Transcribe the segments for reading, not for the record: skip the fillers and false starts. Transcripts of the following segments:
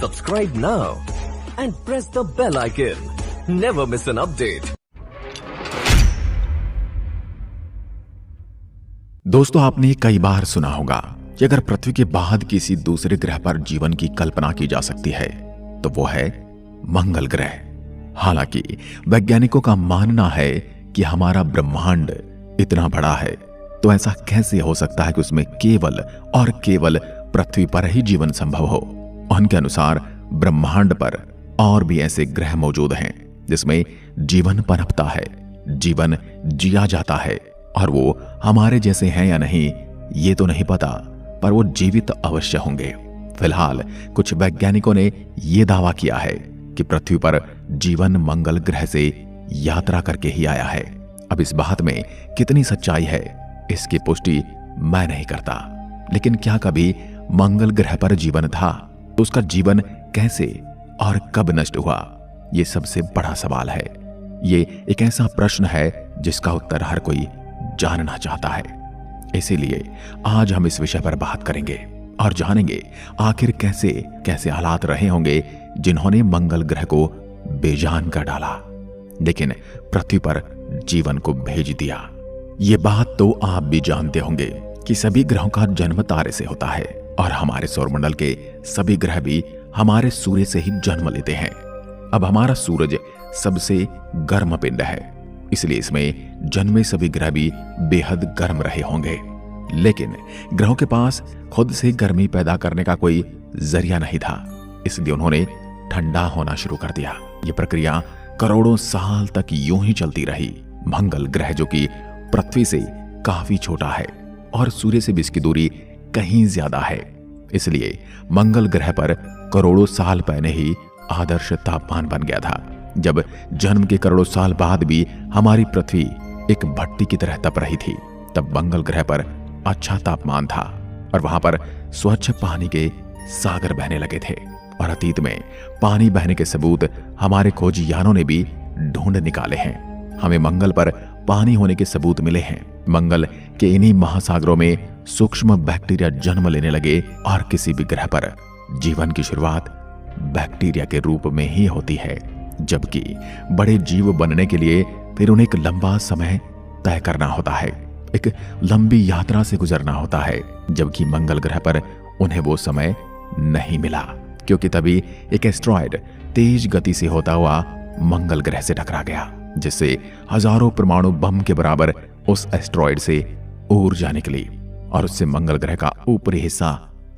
Subscribe now and press the bell icon. Never miss an update. दोस्तों, आपने कई बार सुना होगा कि अगर पृथ्वी के बाद किसी दूसरे ग्रह पर जीवन की कल्पना की जा सकती है तो वो है मंगल ग्रह। हालांकि वैज्ञानिकों का मानना है कि हमारा ब्रह्मांड इतना बड़ा है तो ऐसा कैसे हो सकता है कि उसमें केवल और केवल पृथ्वी पर ही जीवन संभव हो। उनके अनुसार ब्रह्मांड पर और भी ऐसे ग्रह मौजूद हैं जिसमें जीवन पनपता है, जीवन जिया जाता है, और वो हमारे जैसे हैं या नहीं ये तो नहीं पता, पर वो जीवित अवश्य होंगे। फिलहाल कुछ वैज्ञानिकों ने यह दावा किया है कि पृथ्वी पर जीवन मंगल ग्रह से यात्रा करके ही आया है। अब इस बात में कितनी सच्चाई है इसकी पुष्टि मैं नहीं करता, लेकिन क्या कभी मंगल ग्रह पर जीवन था तो उसका जीवन कैसे और कब नष्ट हुआ, ये सबसे बड़ा सवाल है। ये एक ऐसा प्रश्न है जिसका उत्तर हर कोई जानना चाहता है। इसीलिए आज हम इस विषय पर बात करेंगे और जानेंगे आखिर कैसे कैसे हालात रहे होंगे जिन्होंने मंगल ग्रह को बेजान कर डाला लेकिन पृथ्वी पर जीवन को भेज दिया। ये बात तो आप भी जानते होंगे कि सभी ग्रहों का जन्म तारे से होता है और हमारे सौरमंडल के सभी ग्रह भी हमारे सूर्य से ही जन्म लेते हैं। अब हमारा सूरज सबसे गर्म पिंड है, इसलिए इसमें जन्मे सभी ग्रह भी बेहद गर्म रहे होंगे। लेकिन ग्रहों के पास खुद से गर्मी पैदा करने का कोई जरिया नहीं था, इसलिए उन्होंने ठंडा होना शुरू कर दिया। ये प्रक्रिया करोड़ों साल तक यूं ही चलती रही। मंगल ग्रह जो कि पृथ्वी से काफी छोटा है और सूर्य से भी इसकी दूरी कहीं ज्यादा है, इसलिए मंगल ग्रह पर करोड़ों साल पहले ही आदर्श तापमान बन गया था। जब जन्म के करोड़ों साल बाद भी हमारी पृथ्वी एक भट्टी की तरह तप रही थी, तब मंगल ग्रह पर अच्छा तापमान था और वहां पर स्वच्छ पानी के सागर बहने लगे थे। और अतीत में पानी बहने के सबूत हमारे खोजयानों ने भी ढूंढ निकाले हैं। हमें मंगल पर पानी होने के सबूत मिले हैं। मंगल के इन्हीं महासागरों में सूक्ष्म बैक्टीरिया जन्म लेने लगे और किसी भी ग्रह पर जीवन की शुरुआत बैक्टीरिया के रूप में ही होती है, जबकि बड़े जीव बनने के लिए फिर उन्हें एक लंबा समय तय करना होता है, एक लंबी यात्रा से गुजरना होता है, जबकि मंगल ग्रह पर उन्हें वो समय नहीं मिला क्योंकि तभी एक एस्ट्रॉयड तेज गति से होता हुआ मंगल ग्रह से टकरा गया, जिससे हजारों परमाणु बम के बराबर उस एस्ट्रॉयड से ऊर्जा निकली और उससे मंगल ग्रह का ऊपरी हिस्सा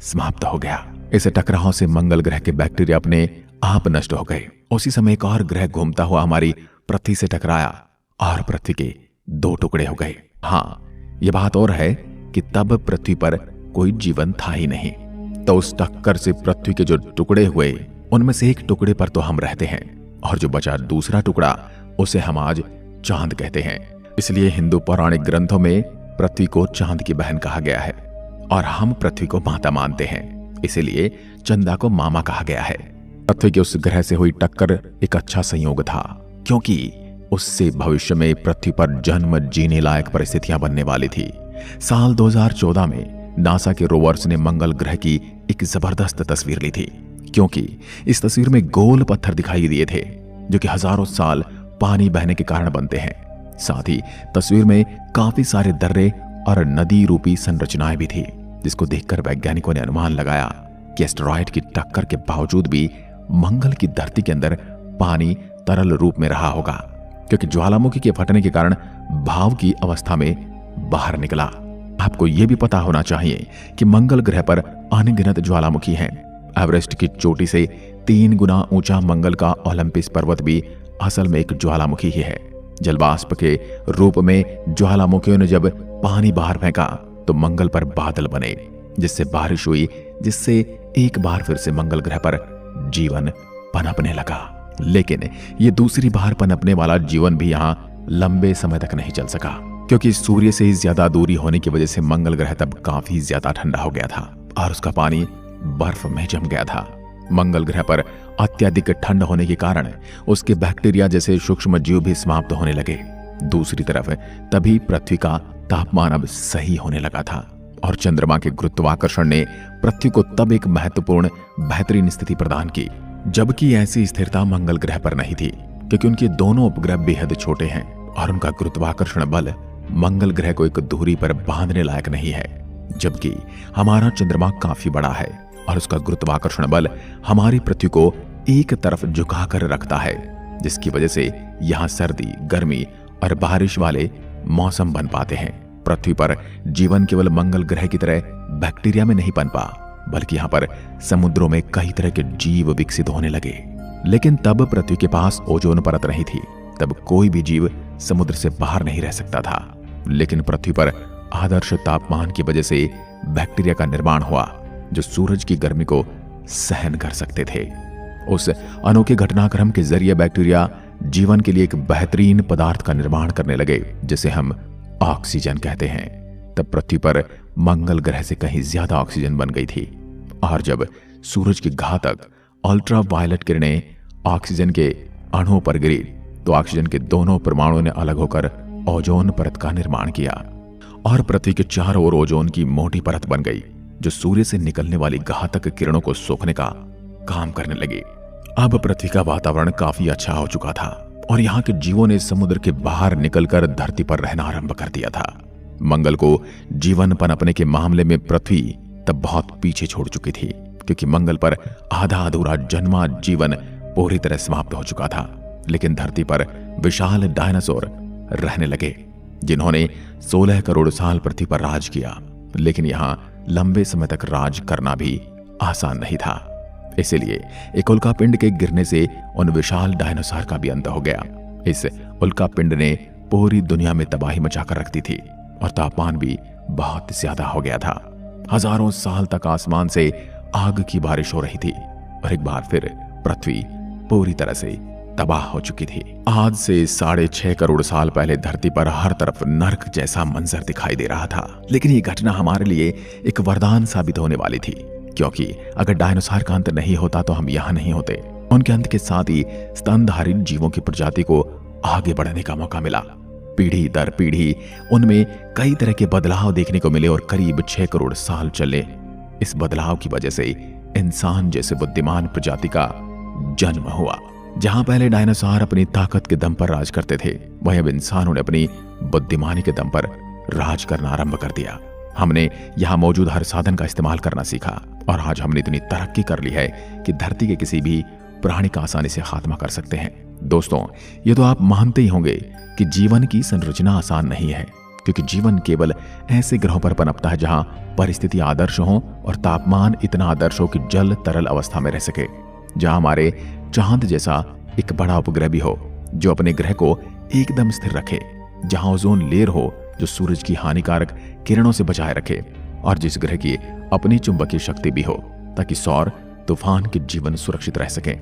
समाप्त हो गया। इस टकराव से मंगल ग्रह के बैक्टीरिया अपने आप नष्ट हो गए। उसी समय एक और ग्रह घूमता हुआ हमारी पृथ्वी से टकराया और पृथ्वी के दो टुकड़े हो गए। हाँ, यह बात और है कि तब पृथ्वी पर कोई जीवन था ही नहीं, तो उस टक्कर से पृथ्वी के जो टुकड़े हुए उनमें से एक टुकड़े पर तो हम रहते हैं और जो बचा दूसरा टुकड़ा उसे हम आज चांद कहते हैं। इसलिए हिंदू पौराणिक ग्रंथों में पृथ्वी को चांद की बहन कहा गया है और हम पृथ्वी को माता मानते हैं, इसीलिए चंदा को मामा कहा गया है। पृथ्वी के उस ग्रह से हुई टक्कर एक अच्छा संयोग था क्योंकि उससे भविष्य में पृथ्वी पर जन्म जीने लायक परिस्थितियां बनने वाली थी। साल 2014 में नासा के रोवर्स ने मंगल ग्रह की एक जबरदस्त तस्वीर ली थी, क्योंकि इस तस्वीर में गोल पत्थर दिखाई दिए थे जो कि हजारों साल पानी बहने के कारण बनते हैं। साथ ही तस्वीर में काफी सारे दर्रे और नदी रूपी संरचनाएं भी थी, जिसको देखकर वैज्ञानिकों ने अनुमान लगाया कि एस्टेरॉयड की टक्कर के बावजूद भी मंगल की धरती के अंदर पानी तरल रूप में रहा होगा, क्योंकि ज्वालामुखी के फटने के कारण भाव की अवस्था में बाहर निकला। आपको यह भी पता होना चाहिए कि मंगल ग्रह पर अनगिनत ज्वालामुखी हैं। एवरेस्ट की चोटी से 3 गुना ऊंचा मंगल का ओलंपस पर्वत भी असल में एक ज्वालामुखी ही है। जलवाष्प के रूप में ज्वालामुखियों ने जब पानी बाहर फेंका तो मंगल पर बादल बने, जिससे बारिश हुई, जिससे एक बार फिर से मंगल ग्रह पर जीवन पनपने लगा। लेकिन ये दूसरी बार पनपने वाला जीवन भी यहाँ लंबे समय तक नहीं चल सका, क्योंकि सूर्य से ज्यादा दूरी होने की वजह से मंगल ग्रह तब काफी ज्यादा ठंडा हो गया था और उसका पानी बर्फ में जम गया था। मंगल ग्रह पर अत्यधिक ठंड होने के कारण उसके बैक्टीरिया जैसे सूक्ष्म जीव भी समाप्त होने लगे। दूसरी तरफ तभी पृथ्वी का तापमान अब सही होने लगा था और चंद्रमा के गुरुत्वाकर्षण ने पृथ्वी को तब एक महत्वपूर्ण बेहतरीन स्थिति प्रदान की, जबकि ऐसी स्थिरता मंगल ग्रह पर नहीं थी, क्योंकि उनके दोनों उपग्रह बेहद छोटे हैं और उनका गुरुत्वाकर्षण बल मंगल ग्रह को एक दूरी पर बांधने लायक नहीं है, जबकि हमारा चंद्रमा काफी बड़ा है और उसका गुरुत्वाकर्षण बल हमारी पृथ्वी को एक तरफ झुकाकर रखता है, जिसकी वजह से यहाँ सर्दी, गर्मी और बारिश वाले मौसम बन पाते हैं। पृथ्वी पर जीवन केवल मंगल ग्रह की तरह बैक्टीरिया में नहीं पनपा, बल्कि यहाँ पर समुद्रों में कई तरह के जीव विकसित होने लगे। लेकिन तब पृथ्वी के पास ओजोन परत नहीं थी, तब कोई भी जीव समुद्र से बाहर नहीं रह सकता था। लेकिन पृथ्वी पर आदर्श तापमान की वजह से बैक्टीरिया का निर्माण हुआ, जो सूरज की गर्मी को सहन कर सकते थे। उस अनोखे घटनाक्रम के जरिए बैक्टीरिया जीवन के लिए एक बेहतरीन पदार्थ का निर्माण करने लगे, जिसे हम ऑक्सीजन कहते हैं। तब पृथ्वी पर मंगल ग्रह से कहीं ज्यादा ऑक्सीजन बन गई थी, और जब सूरज की घातक अल्ट्रा वायलेट किरणें ऑक्सीजन के अणुओं पर गिरी, तो ऑक्सीजन के दोनों परमाणुओं ने अलग होकर ओजोन परत का निर्माण किया और पृथ्वी के चारों ओर ओजोन की मोटी परत बन गई, जो सूर्य से निकलने वाली घातक किरणों को सोखने का काम करने लगी। अब पृथ्वी का वातावरण काफी अच्छा हो चुका था और यहाँ के जीवों ने समुद्र के बाहर निकलकर धरती पर रहना आरंभ कर दिया था। मंगल को जीवन पनपने के मामले में पृथ्वी तब बहुत पीछे छोड़ चुकी थी, क्योंकि मंगल पर आधा अधूरा जन्मा जीवन पूरी तरह समाप्त हो चुका था। लेकिन धरती पर विशाल डायनासोर रहने लगे, जिन्होंने 16 करोड़ साल पृथ्वी पर राज किया। लेकिन यहाँ लंबे समय तक राज करना भी आसान नहीं था, इसलिए एक उल्कापिंड के गिरने से उन विशाल डायनासोर का भी अंत हो गया। इस उल्कापिंड ने पूरी दुनिया में तबाही मचाकर रख दी थी और तापमान भी बहुत ज्यादा हो गया था। हजारों साल तक आसमान से आग की बारिश हो रही थी और एक बार फिर पृथ्वी पूरी तरह से तबाह हो चुकी थी। आज से 6.5 करोड़ साल पहले धरती पर हर तरफ नर्क जैसा मंजर दिखाई दे रहा था। लेकिन ये घटना हमारे लिए एक वरदान साबित होने वाली थी, क्योंकि अगर डायनासोर का अंत नहीं होता तो हम यहाँ नहीं होते। उनके अंत के साथ ही स्तनधारी जीवों की प्रजाति को आगे बढ़ने का मौका मिला। पीढ़ी दर पीढ़ी उनमें कई तरह के बदलाव देखने को मिले और करीब 6 करोड़ साल चले। इस बदलाव की वजह से इंसान जैसे बुद्धिमान प्रजाति का जन्म हुआ। जहां पहले डायनासोर अपनी ताकत के दम पर राज करते थे, वहीं अब इंसानों ने अपनी बुद्धिमानी के दम पर राज करना आरंभ कर दिया। हमने यहाँ मौजूद हर साधन का इस्तेमाल करना सीखा और आज हमने इतनी तरक्की कर ली है कि धरती के किसी भी प्राणी का आसानी से खात्मा कर सकते हैं। दोस्तों, ये तो आप मानते ही होंगे कि जीवन की संरचना आसान नहीं है, क्योंकि जीवन केवल ऐसे ग्रहों पर पनपता है जहां परिस्थिति आदर्श हो और तापमान इतना आदर्श हो कि जल तरल अवस्था में रह सके, जहां हमारे चांद जैसा एक बड़ा उपग्रह भी हो जो अपने ग्रह को एकदम स्थिर रखे, जहां ओजोन लेयर हो जो सूरज की हानिकारक किरणों से बचाए रखे, और जिस ग्रह की अपनी चुंबकीय शक्ति भी हो ताकि सौर तूफान के जीवन सुरक्षित रह सके।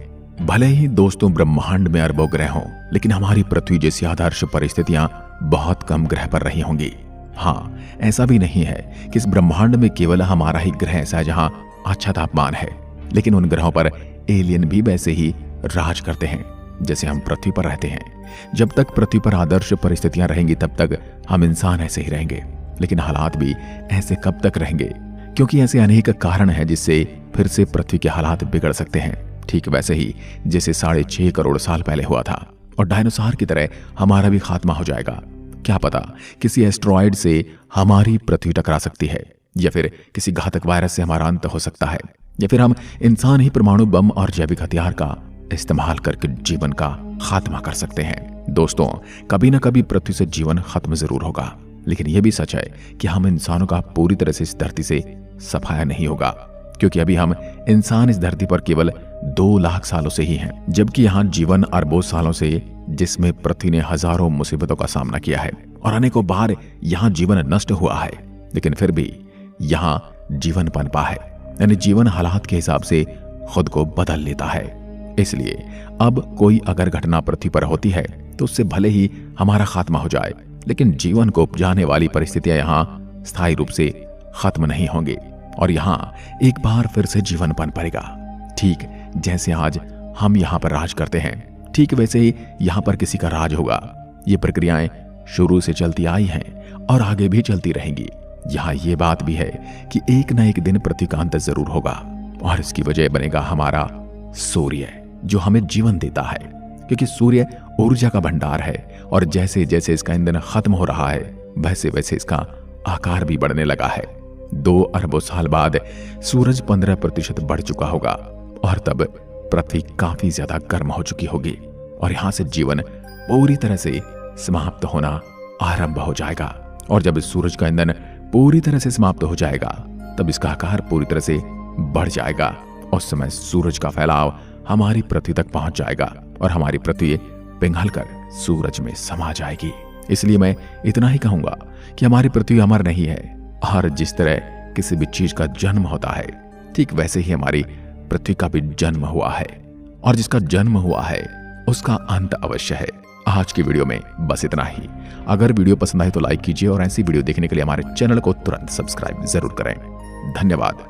भले ही दोस्तों ब्रह्मांड में अरबों ग्रह हों, लेकिन हमारी पृथ्वी जैसी आदर्श परिस्थितियां बहुत कम ग्रह पर रही होंगी। हाँ, ऐसा भी नहीं है कि इस ब्रह्मांड में केवल हमारा ही ग्रह ऐसा है जहां अच्छा तापमान है, लेकिन उन ग्रहों पर एलियन भी वैसे ही राज करते हैं जैसे हम पृथ्वी पर रहते हैं। जब तक पृथ्वी पर आदर्श परिस्थितियां रहेंगी तब तक हम इंसान ऐसे ही रहेंगे, लेकिन हालात भी ऐसे कब तक रहेंगे, क्योंकि ऐसे अनेक कारण हैं जिससे फिर से पृथ्वी के हालात बिगड़ सकते हैं। ठीक वैसे ही जैसे 6.5 करोड़ साल पहले हुआ था, और डायनासोर की तरह हमारा भी खात्मा हो जाएगा। क्या पता किसी एस्ट्रॉयड से हमारी पृथ्वी टकरा सकती है, या फिर किसी घातक वायरस से हमारा अंत हो सकता है, या फिर हम इंसान ही परमाणु बम और जैविक हथियार का इस्तेमाल करके जीवन का खात्मा कर सकते हैं। दोस्तों, कभी ना कभी पृथ्वी से जीवन खत्म जरूर होगा, लेकिन यह भी सच है कि हम इंसानों का पूरी तरह से इस धरती से सफाया नहीं होगा, क्योंकि अभी हम इंसान इस धरती पर केवल 2 लाख सालों से ही हैं, जबकि यहाँ जीवन अरबों सालों से, जिसमें पृथ्वी ने हजारों मुसीबतों का सामना किया है और अनेकों बार यहाँ जीवन नष्ट हुआ है, लेकिन फिर भी यहाँ जीवन पनपा है। यानी जीवन हालात के हिसाब से खुद को बदल लेता है। इसलिए अब कोई अगर घटना पृथ्वी पर होती है तो उससे भले ही हमारा खात्मा हो जाए, लेकिन जीवन को उपजाने वाली परिस्थितियां यहाँ स्थायी रूप से खत्म नहीं होंगी और यहाँ एक बार फिर से जीवन पनपेगा। ठीक जैसे आज हम यहाँ पर राज करते हैं, ठीक वैसे ही यहाँ पर किसी का राज होगा। ये प्रक्रियाएं शुरू से चलती आई हैं और आगे भी चलती रहेंगी, यहाँ ये बात भी है कि एक न एक दिन पृथ्वी का अंत जरूर होगा और इसकी वजह बनेगा हमारा सूर्य, जो हमें जीवन देता है, क्योंकि सूर्य ऊर्जा का भंडार है और जैसे जैसे इसका ईंधन खत्म हो रहा है वैसे वैसे इसका आकार भी बढ़ने लगा है। 2 अरबों साल बाद सूरज 15% बढ़ चुका होगा और तब पृथ्वी काफी ज्यादा गर्म हो चुकी होगी और यहां से जीवन पूरी तरह से समाप्त होना आरंभ हो जाएगा। और जब सूरज का ईंधन पूरी तरह से समाप्त हो जाएगा तब इसका आकार पूरी तरह से बढ़ जाएगा। उस समय सूरज का फैलाव हमारी पृथ्वी तक पहुंच जाएगा और हमारी पृथ्वी पिघलकर सूरज में समा जाएगी। इसलिए मैं इतना ही कहूंगा कि हमारी पृथ्वी अमर नहीं है और जिस तरह किसी भी चीज का जन्म होता है ठीक वैसे ही हमारी पृथ्वी का भी जन्म हुआ है और जिसका जन्म हुआ है उसका अंत अवश्य है। आज की वीडियो में बस इतना ही। अगर वीडियो पसंद आए तो लाइक कीजिए और ऐसी वीडियो देखने के लिए हमारे चैनल को तुरंत सब्सक्राइब जरूर करें। धन्यवाद।